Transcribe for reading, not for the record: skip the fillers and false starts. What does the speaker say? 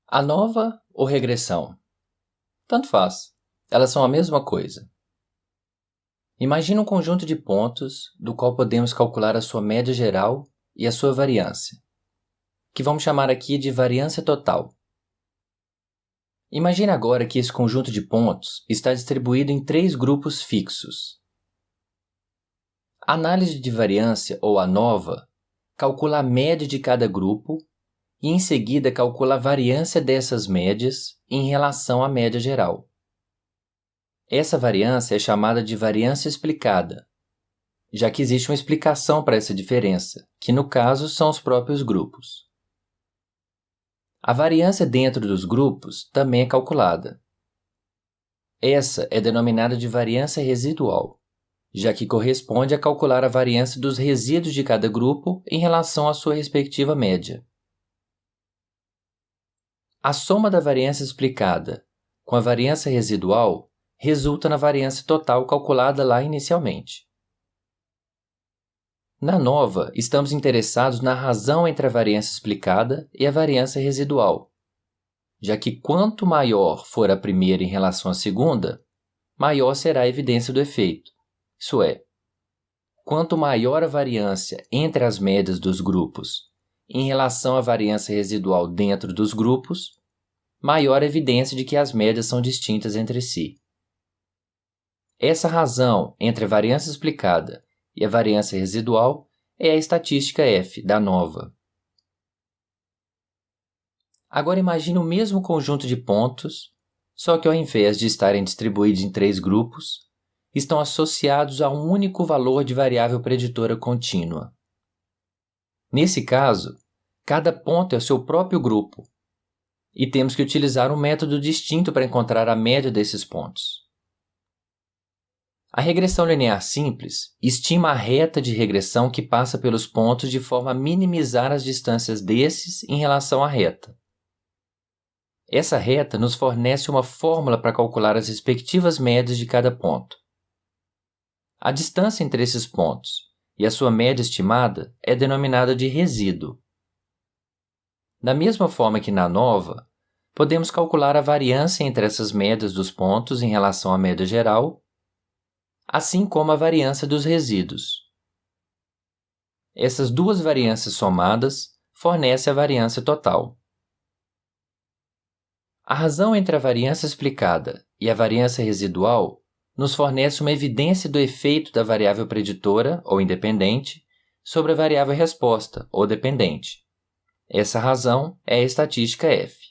ANOVA ou regressão? Tanto faz, elas são a mesma coisa. Imagine um conjunto de pontos do qual podemos calcular a sua média geral e a sua variância, que vamos chamar aqui de variância total. Imagine agora que esse conjunto de pontos está distribuído em 3 grupos fixos. A análise de variância, ou ANOVA, calcula a média de cada grupo e em seguida calcula a variância dessas médias em relação à média geral. Essa variância é chamada de variância explicada, já que existe uma explicação para essa diferença, que no caso são os próprios grupos. A variância dentro dos grupos também é calculada. Essa é denominada de variância residual, já que corresponde a calcular a variância dos resíduos de cada grupo em relação à sua respectiva média. A soma da variância explicada com a variância residual resulta na variância total calculada lá inicialmente. Na ANOVA, estamos interessados na razão entre a variância explicada e a variância residual, já que quanto maior for a primeira em relação à segunda, maior será a evidência do efeito. Isso é, quanto maior a variância entre as médias dos grupos em relação à variância residual dentro dos grupos, maior a evidência de que as médias são distintas entre si. Essa razão entre a variância explicada e a variância residual é a estatística F da ANOVA. Agora imagine o mesmo conjunto de pontos, só que ao invés de estarem distribuídos em 3 grupos, estão associados a um único valor de variável preditora contínua. Nesse caso, cada ponto é o seu próprio grupo, e temos que utilizar um método distinto para encontrar a média desses pontos. A regressão linear simples estima a reta de regressão que passa pelos pontos de forma a minimizar as distâncias desses em relação à reta. Essa reta nos fornece uma fórmula para calcular as respectivas médias de cada ponto. A distância entre esses pontos e a sua média estimada é denominada de resíduo. Da mesma forma que na ANOVA, podemos calcular a variância entre essas médias dos pontos em relação à média geral, assim como a variância dos resíduos. Essas duas variâncias somadas fornecem a variância total. A razão entre a variância explicada e a variância residual nos fornece uma evidência do efeito da variável preditora, ou independente, sobre a variável resposta, ou dependente. Essa razão é a estatística F.